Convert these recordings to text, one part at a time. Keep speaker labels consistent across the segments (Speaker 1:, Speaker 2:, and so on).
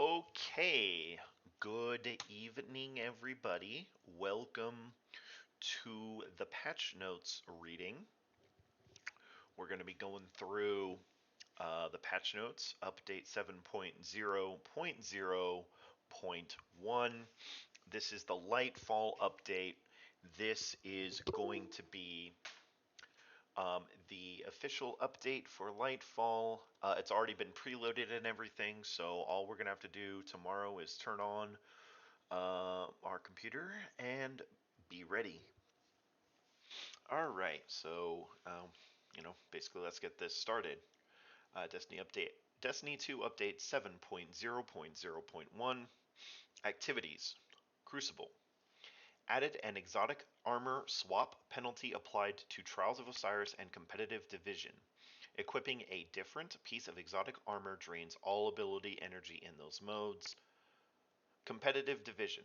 Speaker 1: Okay, good evening, everybody. Welcome to the patch notes reading. We're going to be going through the patch notes, update 7.0.0.1. This is the Lightfall update. This is going to be the official update for Lightfall. It's already been preloaded and everything, so all we're going to have to do tomorrow is turn on our computer and be ready. All right, so basically, let's get this started. Destiny 2 update 7.0.0.1 activities. Crucible added an exotic armor swap penalty applied to Trials of Osiris and Competitive Division. Equipping a different piece of exotic armor drains all ability energy in those modes. Competitive Division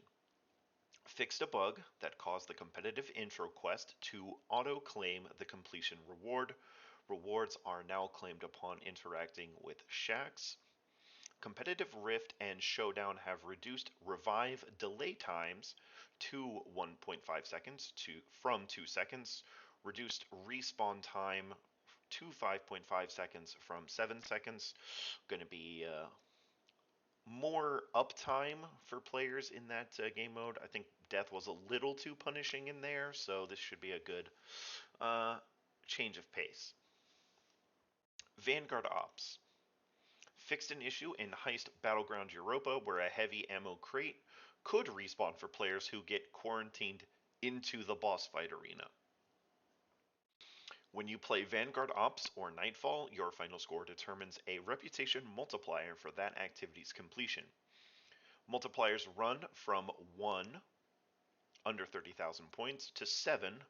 Speaker 1: fixed a bug that caused the competitive intro quest to auto-claim the completion reward. Rewards are now claimed upon interacting with Shaxx. Competitive Rift and Showdown have reduced revive delay times to 1.5 seconds from 2 seconds, reduced respawn time to 5.5 seconds from 7 seconds. Going to be more uptime for players in that game mode. I think death was a little too punishing in there, so this should be a good change of pace. Vanguard Ops fixed an issue in Heist Battleground Europa where a heavy ammo crate could respawn for players who get quarantined into the boss fight arena. When you play Vanguard Ops or Nightfall, your final score determines a reputation multiplier for that activity's completion. Multipliers run from 1 under 30,000 points to 7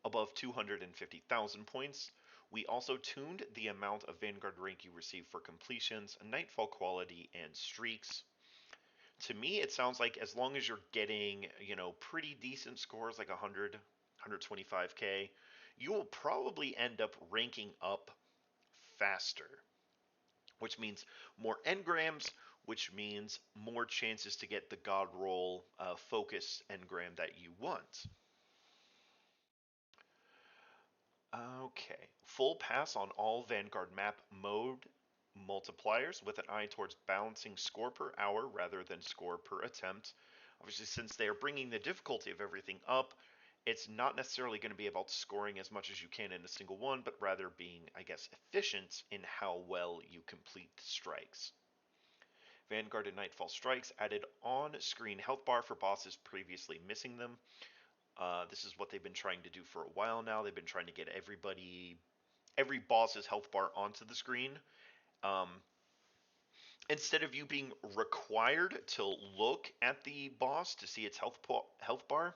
Speaker 1: above 250,000 points. We also tuned the amount of Vanguard rank you receive for completions, Nightfall quality, and streaks. To me, it sounds like as long as you're getting, pretty decent scores like 100, 125k, you will probably end up ranking up faster, which means more engrams, which means more chances to get the God Roll focus engram that you want. Okay, full pass on all Vanguard map mode multipliers with an eye towards balancing score per hour rather than score per attempt. Obviously, since they are bringing the difficulty of everything up, it's not necessarily going to be about scoring as much as you can in a single one, but rather being, I guess, efficient in how well you complete the strikes. Vanguard and Nightfall strikes added on-screen health bar for bosses previously missing them. This is what they've been trying to do for a while now. They've been trying to get every boss's health bar onto the screen. Instead of you being required to look at the boss to see its health bar,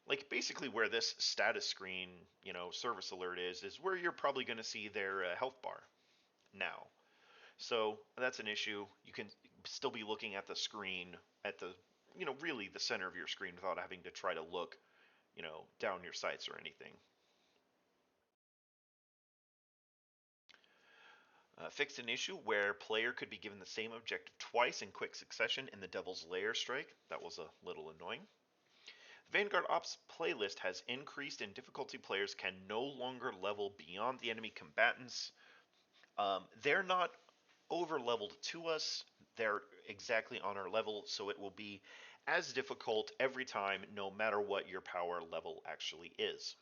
Speaker 1: like basically where this status screen, service alert is where you're probably going to see their health bar now. So that's an issue. You can still be looking at the screen at the, really the center of your screen without having to try to look, down your sights or anything. Fixed an issue where player could be given the same objective twice in quick succession in the Devil's Lair strike. That was a little annoying. The Vanguard Ops playlist has increased in difficulty. Players can no longer level beyond the enemy combatants. They're not over leveled to us. They're exactly on our level, so it will be as difficult every time, no matter what your power level actually is.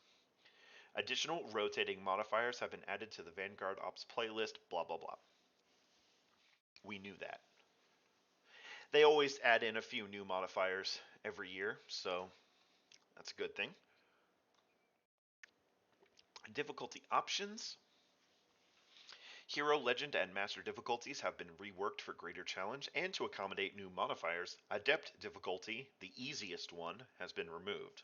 Speaker 1: Additional rotating modifiers have been added to the Vanguard Ops playlist, blah blah blah. We knew that. They always add in a few new modifiers every year, so that's a good thing. Difficulty options. Hero, Legend, and Master difficulties have been reworked for greater challenge and to accommodate new modifiers. Adept difficulty, the easiest one, has been removed.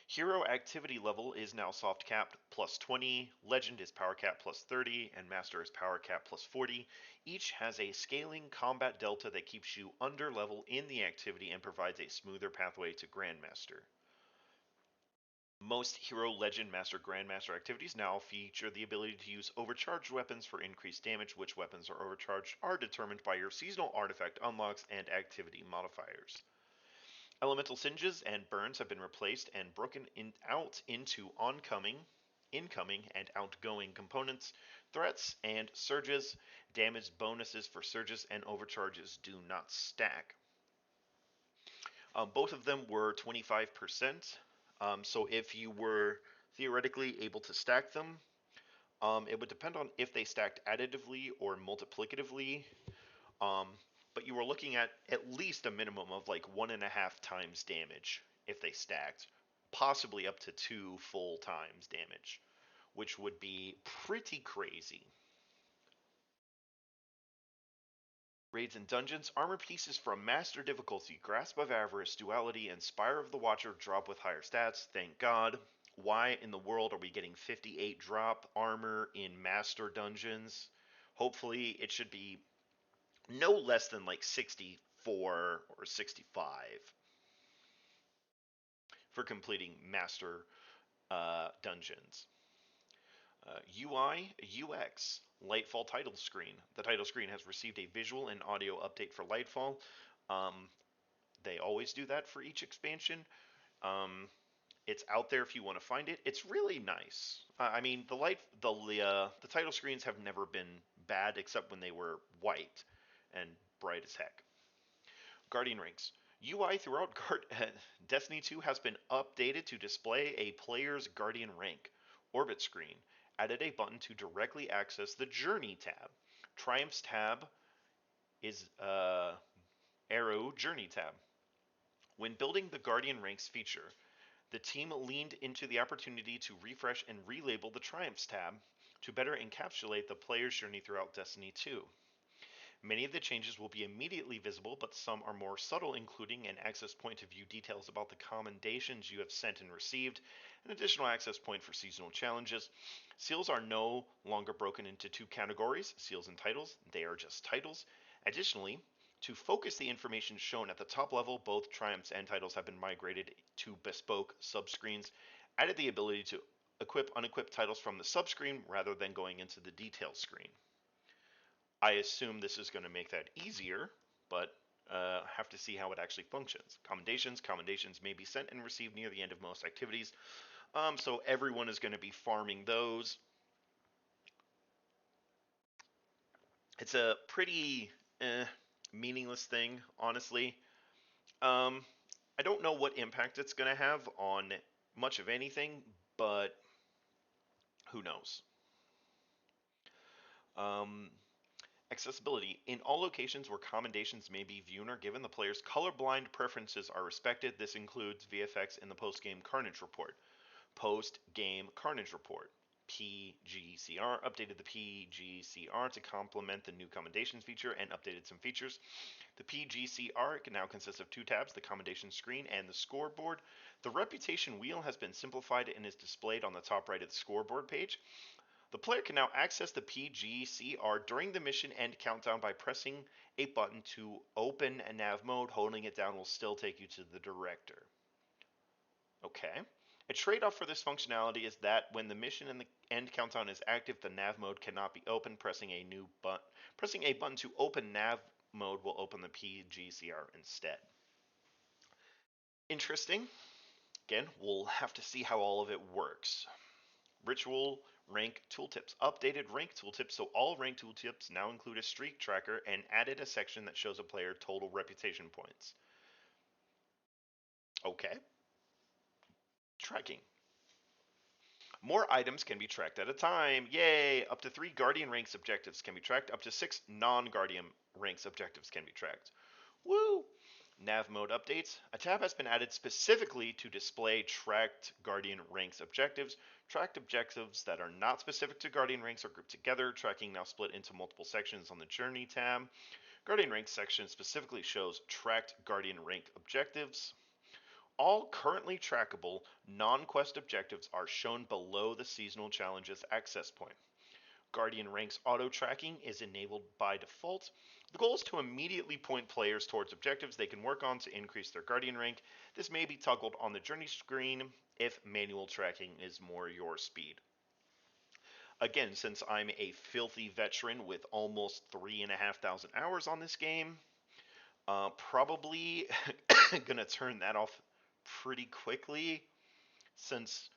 Speaker 1: Hero activity level is now soft capped plus 20, Legend is power cap plus 30, and Master is power cap plus 40. Each has a scaling combat delta that keeps you under level in the activity and provides a smoother pathway to Grandmaster. Most Hero, Legend, Master, Grandmaster activities now feature the ability to use overcharged weapons for increased damage. Which weapons are overcharged are determined by your seasonal artifact unlocks and activity modifiers. Elemental singes and burns have been replaced and broken out into incoming, and outgoing components, threats, and surges. Damage bonuses for surges and overcharges do not stack. Both of them were 25%. So if you were theoretically able to stack them, it would depend on if they stacked additively or multiplicatively. Um, but you were looking at least a minimum of like 1.5 times damage if they stacked, possibly up to 2 full times damage, which would be pretty crazy. Raids and dungeons, armor pieces from Master difficulty, Grasp of Avarice, Duality, and Spire of the Watcher drop with higher stats, thank God. Why in the world are we getting 58 drop armor in Master dungeons? Hopefully it should be no less than like 64 or 65 for completing Master dungeons. UI, UX, Lightfall title screen. The title screen has received a visual and audio update for Lightfall. They always do that for each expansion. Um, it's out there if you want to find it. It's really nice. I mean, the title screens have never been bad except when they were white and bright as heck. Guardian ranks. UI throughout Destiny 2 has been updated to display a player's Guardian rank. Orbit screen added a button to directly access the Journey tab. Triumph's tab is Arrow Journey tab. When building the Guardian ranks feature, the team leaned into the opportunity to refresh and relabel the Triumphs tab to better encapsulate the player's journey throughout Destiny 2. Many of the changes will be immediately visible, but some are more subtle, including an access point to view details about the commendations you have sent and received, an additional access point for seasonal challenges. Seals are no longer broken into two categories, seals and titles. They are just titles. Additionally, to focus the information shown at the top level, both triumphs and titles have been migrated to bespoke subscreens, added the ability to equip unequipped titles from the subscreen rather than going into the details screen. I assume this is going to make that easier, but have to see how it actually functions. Commendations may be sent and received near the end of most activities, so everyone is going to be farming those. It's a pretty meaningless thing, honestly. I don't know what impact it's going to have on much of anything, but who knows? Um, Accessibility. In all locations where commendations may be viewed or given, the player's colorblind preferences are respected. This includes VFX in the post-game Carnage Report. Post-game Carnage Report. PGCR updated the PGCR to complement the new commendations feature and updated some features. The PGCR now consists of two tabs, the commendation screen and the scoreboard. The reputation wheel has been simplified and is displayed on the top right of the scoreboard page. The player can now access the PGCR during the mission end countdown by pressing a button to open a nav mode. Holding it down will still take you to the director. Okay. A trade-off for this functionality is that when the mission and the end countdown is active, the nav mode cannot be opened. Pressing a button to open nav mode will open the PGCR instead. Interesting. Again, we'll have to see how all of it works. Ritual rank tooltips. Updated rank tooltips, so all rank tooltips now include a streak tracker and added a section that shows a player total reputation points. Okay. Tracking. More items can be tracked at a time. Yay! Up to 3 Guardian ranks objectives can be tracked. Up to 6 non-Guardian ranks objectives can be tracked. Woo! Nav mode updates. A tab has been added specifically to display tracked Guardian ranks objectives. Tracked objectives that are not specific to Guardian ranks are grouped together. Tracking now split into multiple sections on the Journey tab. Guardian ranks section specifically shows tracked Guardian rank objectives. All currently trackable non-quest objectives are shown below the seasonal challenges access point. Guardian ranks auto tracking is enabled by default. The goal is to immediately point players towards objectives they can work on to increase their Guardian rank. This may be toggled on the journey screen if manual tracking is more your speed. Again, since I'm a filthy veteran with almost 3,500 hours on this game, probably gonna turn that off pretty quickly, since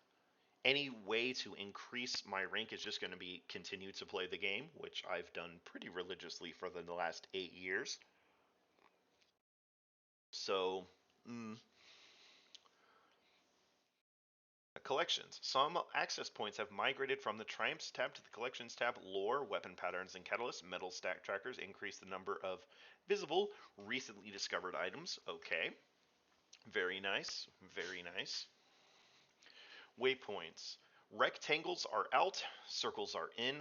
Speaker 1: any way to increase my rank is just going to be continue to play the game, which I've done pretty religiously for the last 8 years. So, mm, collections. Some access points have migrated from the Triumphs tab to the Collections tab. Lore, weapon patterns, and catalysts. Metal stack trackers increase the number of visible, recently discovered items. Okay. Very nice. Very nice. Waypoints. Rectangles are out, circles are in.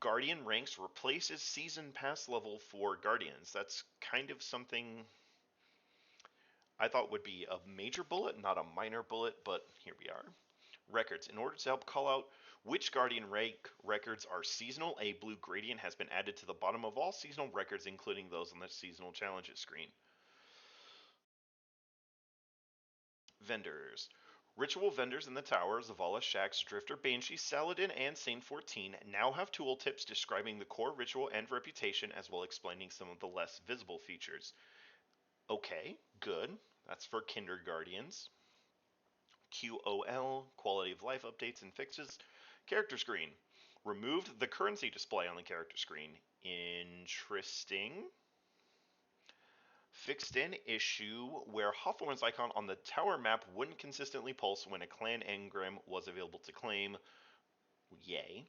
Speaker 1: Guardian ranks replaces season pass level for Guardians. That's kind of something I thought would be a major bullet, not a minor bullet, but here we are. Records. In order to help call out which Guardian rank records are seasonal, a blue gradient has been added to the bottom of all seasonal records, including those on the seasonal challenges screen. Vendors. Ritual vendors in the tower, Zavala, Shax, Drifter, Banshee, Saladin, and Saint 14 now have tooltips describing the core ritual and reputation, as well explaining some of the less visible features. Okay, good. That's for Kindergardians. QOL, quality of life updates and fixes. Character screen. Removed the currency display on the character screen. Interesting. Fixed in issue where Hawthorne's icon on the tower map wouldn't consistently pulse when a clan engram was available to claim. Yay.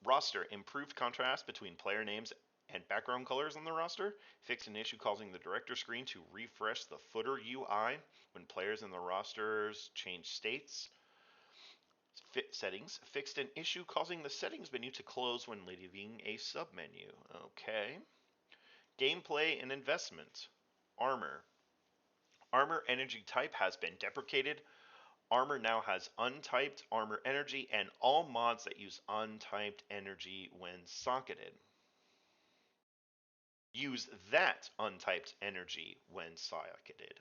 Speaker 1: Roster. Improved contrast between player names and background colors on the roster. Fixed an issue causing the director screen to refresh the footer UI when players in the rosters change states. Settings. Fixed an issue causing the settings menu to close when leaving a submenu. Okay. Gameplay and investment. Armor. Armor energy type has been deprecated. Armor now has untyped armor energy and all mods that use untyped energy when socketed. Use that untyped energy when socketed.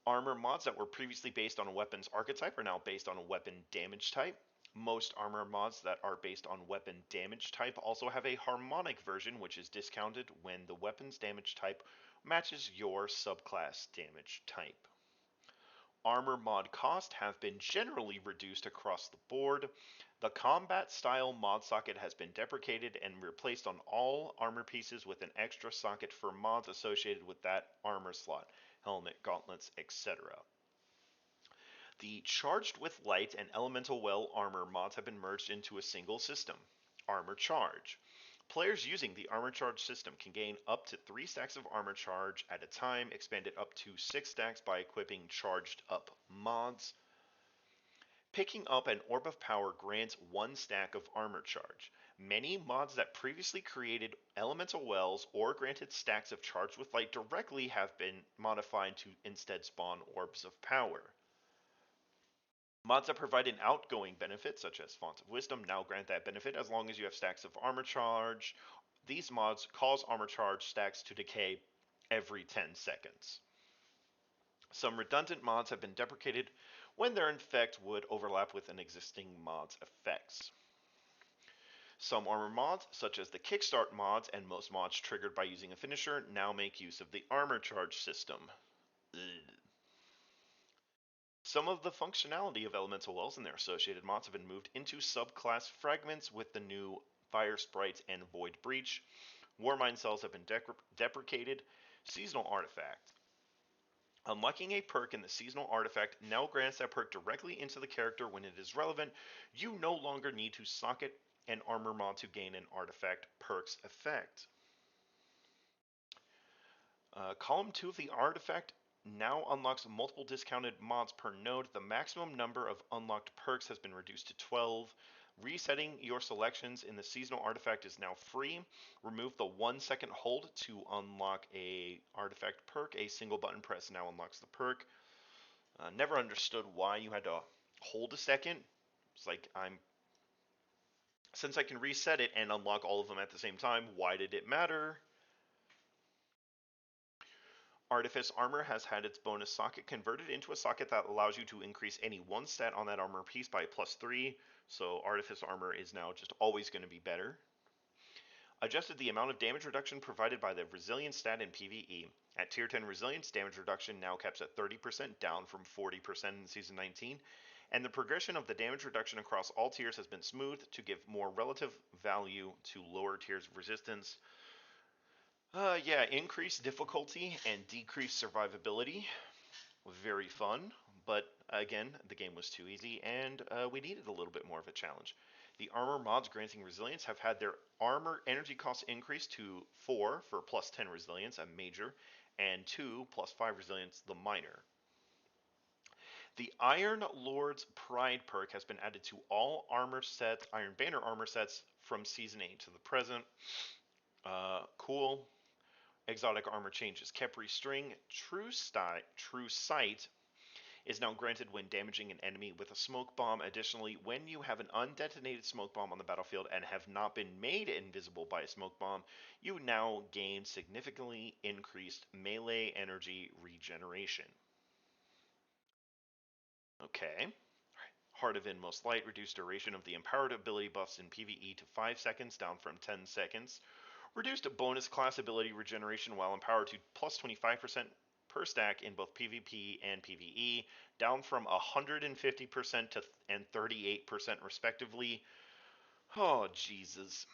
Speaker 1: Armor mods that were previously based on a weapon's archetype are now based on a weapon damage type. Most armor mods that are based on weapon damage type also have a harmonic version, which is discounted when the weapon's damage type matches your subclass damage type. Armor mod cost have been generally reduced across the board. The combat style mod socket has been deprecated and replaced on all armor pieces with an extra socket for mods associated with that armor slot, helmet, gauntlets, etc. The Charged with Light and Elemental Well armor mods have been merged into a single system. Armor Charge. Players using the Armor Charge system can gain up to 3 stacks of Armor Charge at a time, expanded up to 6 stacks by equipping Charged Up mods. Picking up an Orb of Power grants 1 stack of Armor Charge. Many mods that previously created Elemental Wells or granted stacks of Charged with Light directly have been modified to instead spawn Orbs of Power. Mods that provide an outgoing benefit, such as Font of Wisdom, now grant that benefit as long as you have stacks of Armor Charge. These mods cause Armor Charge stacks to decay every 10 seconds. Some redundant mods have been deprecated when their effect would overlap with an existing mod's effects. Some armor mods, such as the Kickstart mods and most mods triggered by using a finisher, now make use of the Armor Charge system. Ugh. Some of the functionality of Elemental Wells and their associated mods have been moved into subclass fragments with the new Fire Sprite and Void Breach. Warmind cells have been deprecated. Seasonal Artifact. Unlocking a perk in the Seasonal Artifact now grants that perk directly into the character when it is relevant. You no longer need to socket an armor mod to gain an artifact perk's effect. Column 2 of the artifact now unlocks multiple discounted mods per node. The maximum number of unlocked perks has been reduced to 12. Resetting your selections in the seasonal artifact is now free. Remove the 1-second hold to unlock a artifact perk. A single button press now unlocks the perk. Never understood why you had to hold a second. It's like since I can reset it and unlock all of them at the same time, why did it matter? Artifice Armor has had its bonus socket converted into a socket that allows you to increase any one stat on that armor piece by +3, so Artifice Armor is now just always going to be better. Adjusted the amount of damage reduction provided by the Resilience stat in PvE. At Tier 10 Resilience, damage reduction now caps at 30%, down from 40% in Season 19, and the progression of the damage reduction across all tiers has been smoothed to give more relative value to lower tiers of resistance. Yeah, increased difficulty and decreased survivability. Very fun, but again, the game was too easy, and we needed a little bit more of a challenge. The armor mods granting resilience have had their armor energy cost increased to 4 for +10 resilience, a major, and 2 +5 resilience, the minor. The Iron Lord's Pride perk has been added to all armor sets, Iron Banner armor sets from Season 8 to the present. Cool. Exotic armor changes. Khepri String, True Sight is now granted when damaging an enemy with a smoke bomb. Additionally, when you have an undetonated smoke bomb on the battlefield and have not been made invisible by a smoke bomb, you now gain significantly increased melee energy regeneration. Okay. Heart of Inmost Light, reduced duration of the empowered ability buffs in PvE to 5 seconds, down from 10 seconds. Reduced bonus class ability regeneration while empowered to +25% per stack in both PvP and PvE, down from 150% to and 38% respectively. Oh, Jesus.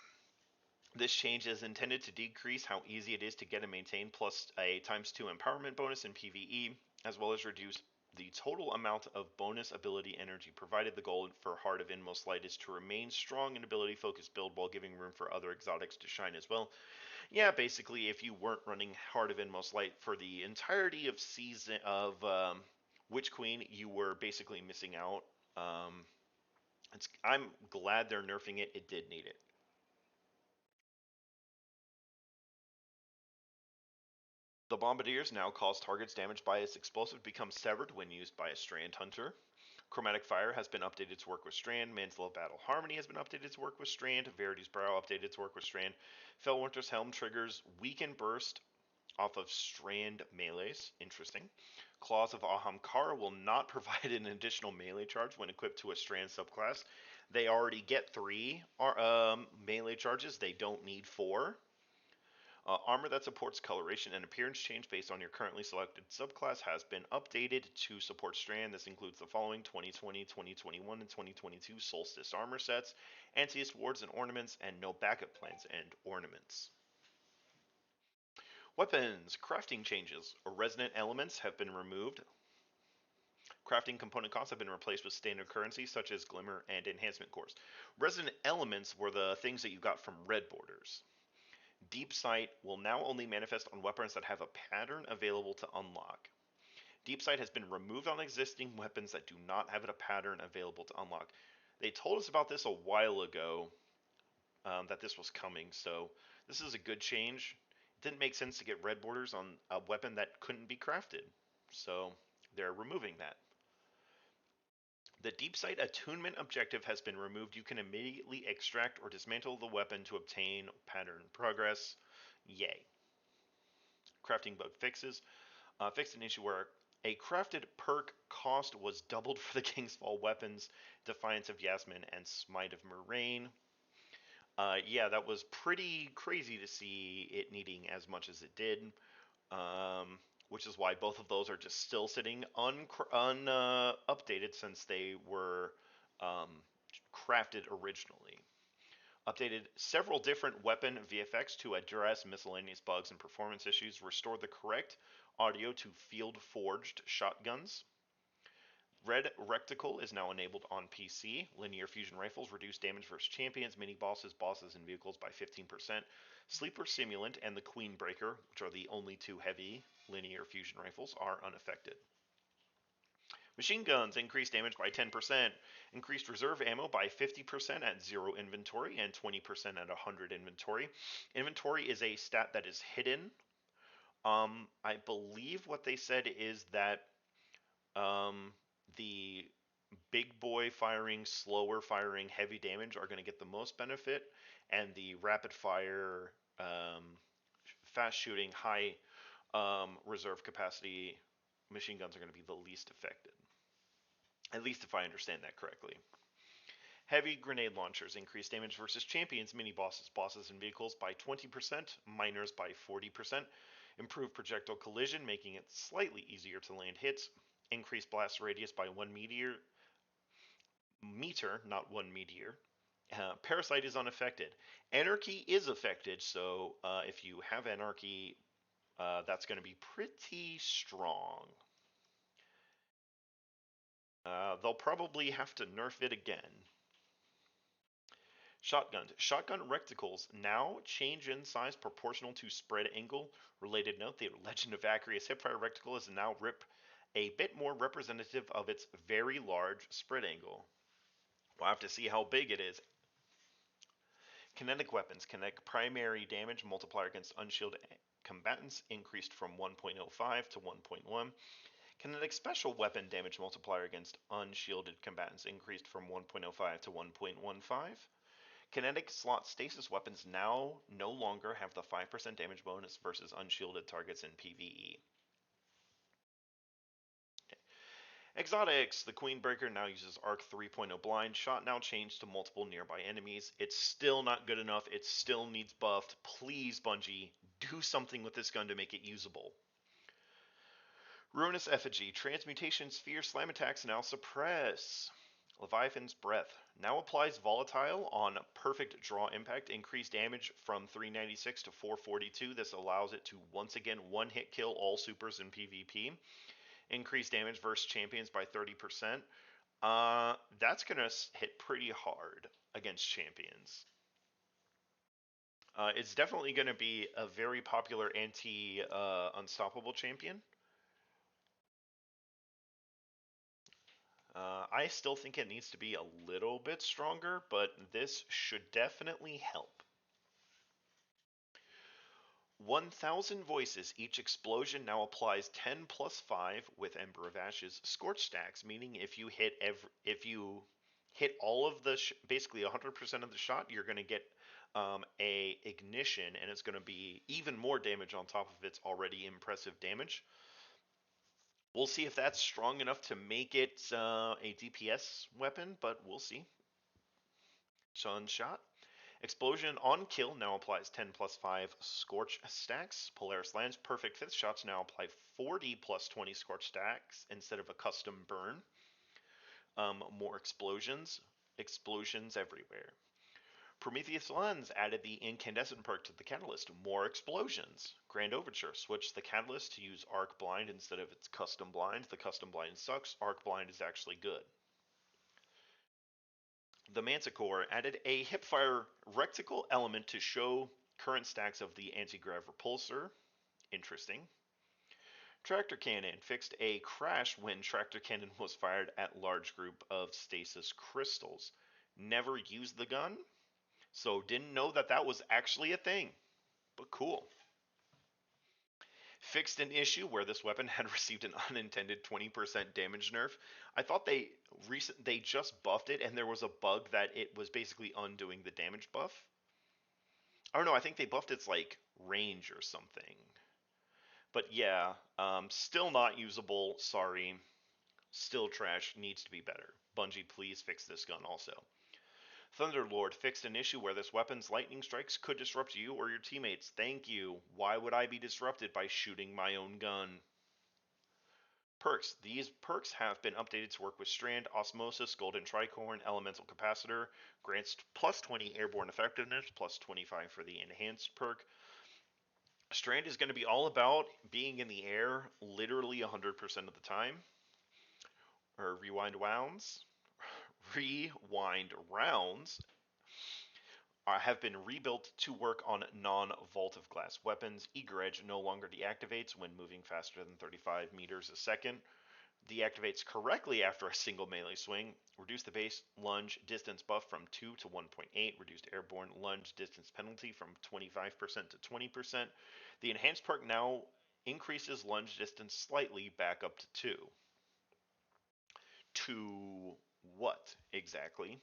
Speaker 1: This change is intended to decrease how easy it is to get and maintain, plus a ×2 empowerment bonus in PvE, as well as reduce the total amount of bonus ability energy provided. The goal for Heart of Inmost Light is to remain strong in ability focused build while giving room for other exotics to shine as well. Yeah, basically, if you weren't running Heart of Inmost Light for the entirety of season of Witch Queen, you were basically missing out. I'm glad they're nerfing it. It did need it. The Bombardiers now cause targets damaged by its explosive become severed when used by a Strand Hunter. Chromatic Fire has been updated to work with Strand. Mantle of Battle Harmony has been updated to work with Strand. Verity's Brow updated to work with Strand. Fellwinter's Helm triggers Weaken Burst off of Strand melees. Interesting. Claws of Ahamkara will not provide an additional melee charge when equipped to a Strand subclass. They already get 3 melee charges. They don't need 4. Armor that supports coloration and appearance change based on your currently selected subclass has been updated to support Strand. This includes the following: 2020, 2021, and 2022 Solstice armor sets, Antiest wards and ornaments, and no backup plans and ornaments. Weapons. Crafting changes. Resonant elements have been removed. Crafting component costs have been replaced with standard currency such as Glimmer and Enhancement Cores. Resonant elements were the things that you got from red borders. Deep Sight will now only manifest on weapons that have a pattern available to unlock. Deep Sight has been removed on existing weapons that do not have a pattern available to unlock. They told us about this a while ago, that this was coming, so this is a good change. It didn't make sense to get red borders on a weapon that couldn't be crafted, so they're removing that. The Deep Sight attunement objective has been removed. You can immediately extract or dismantle the weapon to obtain pattern progress. Yay. Crafting bug fixes. Fixed an issue where a crafted perk cost was doubled for the Kingsfall weapons, Defiance of Yasmin and Smite of Moraine. Yeah, that was pretty crazy to see it needing as much as it did. Which is why both of those are just still sitting updated since they were crafted originally. Updated several different weapon VFX to address miscellaneous bugs and performance issues. Restored the correct audio to field forged shotguns. Red Reticle is now enabled on PC. Linear fusion rifles reduce damage versus champions, mini bosses, bosses, and vehicles by 15%. Sleeper Simulant and the Queen Breaker, which are the only 2 heavy linear fusion rifles, are unaffected. Machine guns increased damage by 10%, increased reserve ammo by 50% at 0 inventory and 20% at 100 inventory. Inventory is a stat that is hidden. I believe what they said is that the big boy firing, slower firing, heavy damage are going to get the most benefit, and the rapid fire, fast shooting, high reserve capacity machine guns are going to be the least affected. At least if I understand that correctly. Heavy grenade launchers increase damage versus champions, mini bosses, bosses, and vehicles by 20%, miners by 40%. Improve projectile collision, making it slightly easier to land hits. Increase blast radius by 1 meter, not 1 meteor. Parasite is unaffected. Anarchy is affected, so if you have Anarchy, that's going to be pretty strong. They'll probably have to nerf it again. Shotguns. Shotgun reticles now change in size proportional to spread angle. Related note, the Legend of Acrius hipfire reticle is now a bit more representative of its very large spread angle. We'll have to see how big it is. Kinetic weapons. Kinetic primary damage multiplier against unshielded combatants increased from 1.05 to 1.1. Kinetic special weapon damage multiplier against unshielded combatants increased from 1.05 to 1.15. Kinetic slot stasis weapons now no longer have the 5% damage bonus versus unshielded targets in PvE. Exotics. The Queenbreaker now uses Arc 3.0 blind. Shot now changed to multiple nearby enemies. It's still not good enough. It still needs buffed. Please, Bungie, do something with this gun to make it usable. Ruinous Effigy. Transmutation Sphere slam attacks now suppress. Leviathan's Breath now applies volatile on perfect draw impact, increased damage from 396 to 442. This allows it to once again one-hit kill all supers in PvP. Increased damage versus champions by 30%. That's going to hit pretty hard against champions. It's definitely going to be a very popular anti-unstoppable champion. I still think it needs to be a little bit stronger, but this should definitely help. 1,000 voices. Each explosion now applies 10 plus 5 with Ember of Ashes Scorch stacks, meaning if you hit all of the basically 100% of the shot, you're going to get a ignition, and it's going to be even more damage on top of its already impressive damage. We'll see if that's strong enough to make it a DPS weapon, but we'll see. Sunshot. Explosion on kill now applies 10 plus 5 Scorch stacks. Polaris Lance Perfect Fifth shots now apply 40 plus 20 Scorch stacks instead of a custom burn. More explosions. Explosions everywhere. Prometheus Lens added the incandescent perk to the catalyst. More explosions. Grand Overture switched the catalyst to use Arc Blind instead of its custom blind. The custom blind sucks. Arc Blind is actually good. The Manticore added a hipfire reticle element to show current stacks of the anti-grav repulsor. Interesting. Tractor Cannon fixed a crash when Tractor Cannon was fired at large group of stasis crystals. Never used the gun, so didn't know that that was actually a thing, but cool. Fixed an issue where this weapon had received an unintended 20% damage nerf. I thought they just buffed it and there was a bug that it was basically undoing the damage buff. Oh no, I think they buffed its like range or something. But yeah, still not usable, sorry. Still trash, needs to be better. Bungie, please fix this gun also. Thunderlord fixed an issue where this weapon's lightning strikes could disrupt you or your teammates. Thank you. Why would I be disrupted by shooting my own gun? Perks. These perks have been updated to work with Strand, Osmosis, Golden Tricorn, Elemental Capacitor. Grants plus 20 airborne effectiveness, plus 25 for the enhanced perk. Strand is going to be all about being in the air literally 100% of the time. Or rewind rounds. Rewind rounds have been rebuilt to work on non-Vault of Glass weapons. Eager Edge no longer deactivates when moving faster than 35 meters a second. Deactivates correctly after a single melee swing. Reduce the base lunge distance buff from 2 to 1.8. Reduced airborne lunge distance penalty from 25% to 20%. The enhanced perk now increases lunge distance slightly back up to 2. To what exactly?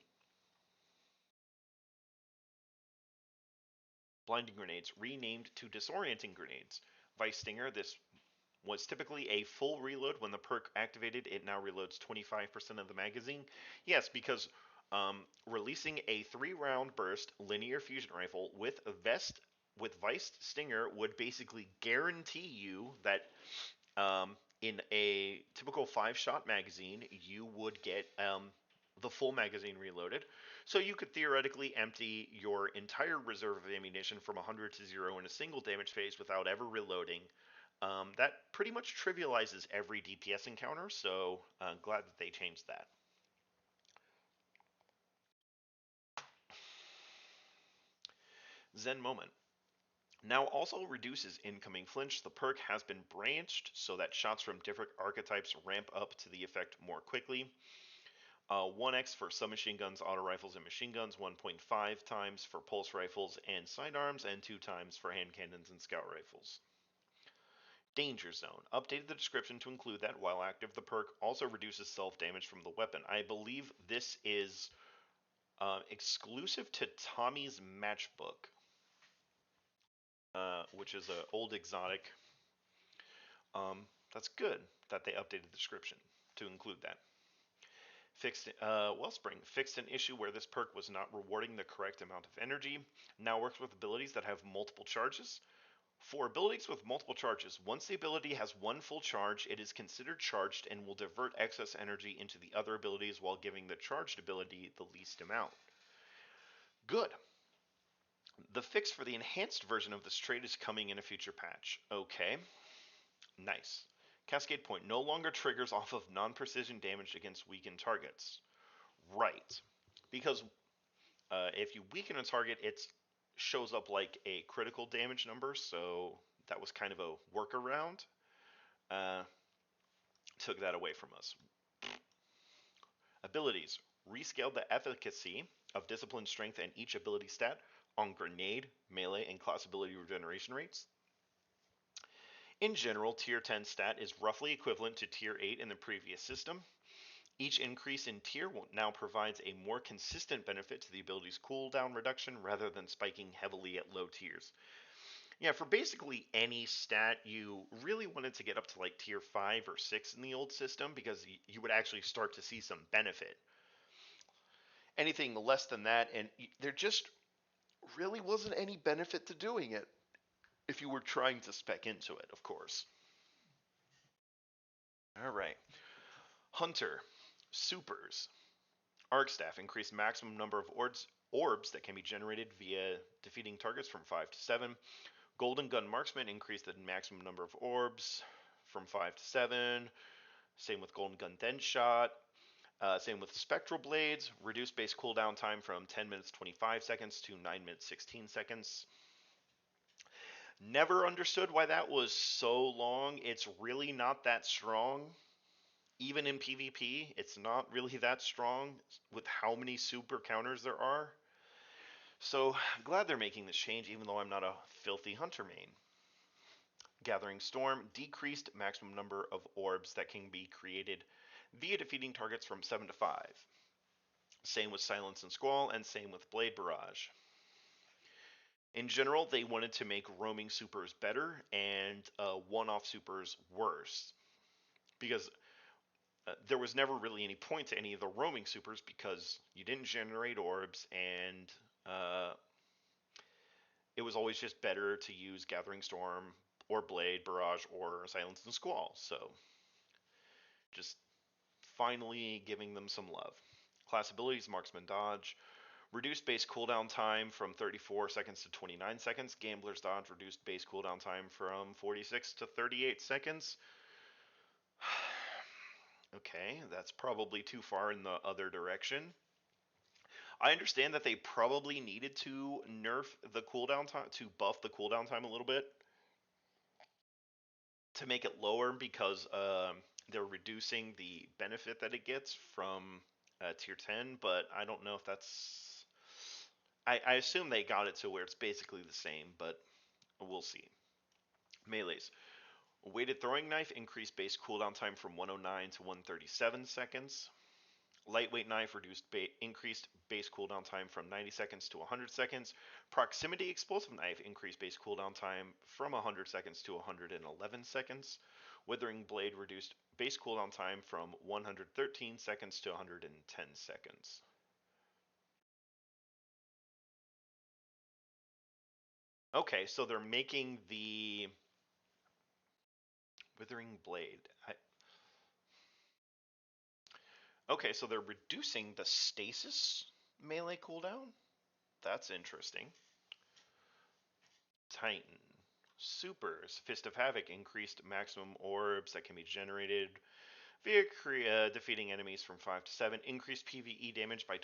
Speaker 1: Blinding grenades renamed to disorienting grenades. Vice Stinger, this was typically a full reload. When the perk activated, it now reloads 25% of the magazine. Yes, because releasing a 3-round burst linear fusion rifle with Vice Stinger would basically guarantee you that in a typical 5-shot magazine, you would get the full magazine reloaded. So you could theoretically empty your entire reserve of ammunition from 100 to 0 in a single damage phase without ever reloading. That pretty much trivializes every DPS encounter, so glad that they changed that. Zen Moment now also reduces incoming flinch. The perk has been branched so that shots from different archetypes ramp up to the effect more quickly. 1x for submachine guns, auto rifles, and machine guns, 1.5 times for pulse rifles and sidearms, and 2 times for hand cannons and scout rifles. Danger Zone. Updated the description to include that while active, the perk also reduces self-damage from the weapon. I believe this is exclusive to Tommy's Matchbook, which is an old exotic. That's good that they updated the description to include that. Wellspring fixed an issue where this perk was not rewarding the correct amount of energy. Now works with abilities that have multiple charges. For abilities with multiple charges, once the ability has one full charge, it is considered charged and will divert excess energy into the other abilities while giving the charged ability the least amount. Good. The fix for the enhanced version of this trait is coming in a future patch. Okay. Nice. Cascade Point no longer triggers off of non-precision damage against weakened targets. Right. Because if you weaken a target, it shows up like a critical damage number, so that was kind of a workaround. Took that away from us. Abilities. Rescaled the efficacy of Discipline, Strength, and each ability stat on grenade, melee, and class ability regeneration rates. In general, Tier 10 stat is roughly equivalent to Tier 8 in the previous system. Each increase in tier now provides a more consistent benefit to the ability's cooldown reduction rather than spiking heavily at low tiers. Yeah, for basically any stat, you really wanted to get up to like tier 5 or 6 in the old system because you would actually start to see some benefit. Anything less than that, and there just really wasn't any benefit to doing it if you were trying to spec into it, of course. Alright. Hunter. Supers. Arc Staff increased maximum number of orbs that can be generated via defeating targets from 5 to 7. Golden Gun Marksman increased the maximum number of orbs from 5 to 7. Same with Golden Gun Deadshot. Same with Spectral Blades. Reduced base cooldown time from 10 minutes 25 seconds to 9 minutes 16 seconds. Never understood why that was so long. It's really not that strong. Even in PvP, it's not really that strong with how many super counters there are. So, glad they're making this change, even though I'm not a filthy hunter main. Gathering Storm decreased maximum number of orbs that can be created via defeating targets from 7 to 5. Same with Silence and Squall, and same with Blade Barrage. In general, they wanted to make roaming supers better and one-off supers worse. Because there was never really any point to any of the roaming supers because you didn't generate orbs, and it was always just better to use Gathering Storm or Blade, Barrage, or Silence and Squall. So, just finally giving them some love. Class abilities, Marksman Dodge. Reduced base cooldown time from 34 seconds to 29 seconds. Gambler's Dodge reduced base cooldown time from 46 to 38 seconds. Okay, that's probably too far in the other direction. I understand that they probably needed to nerf the cooldown time, to buff the cooldown time a little bit, to make it lower because they're reducing the benefit that it gets from tier 10, but I don't know if that's... I assume they got it to where it's basically the same, but we'll see. Melees. Weighted Throwing Knife increased base cooldown time from 109 to 137 seconds. Lightweight Knife increased base cooldown time from 90 seconds to 100 seconds. Proximity Explosive Knife increased base cooldown time from 100 seconds to 111 seconds. Withering Blade reduced base cooldown time from 113 seconds to 110 seconds. Okay, so they're making the Withering Blade. Okay, so they're reducing the stasis melee cooldown? That's interesting. Titan. Supers. Fist of Havoc increased maximum orbs that can be generated via defeating enemies from 5 to 7. Increased PvE damage by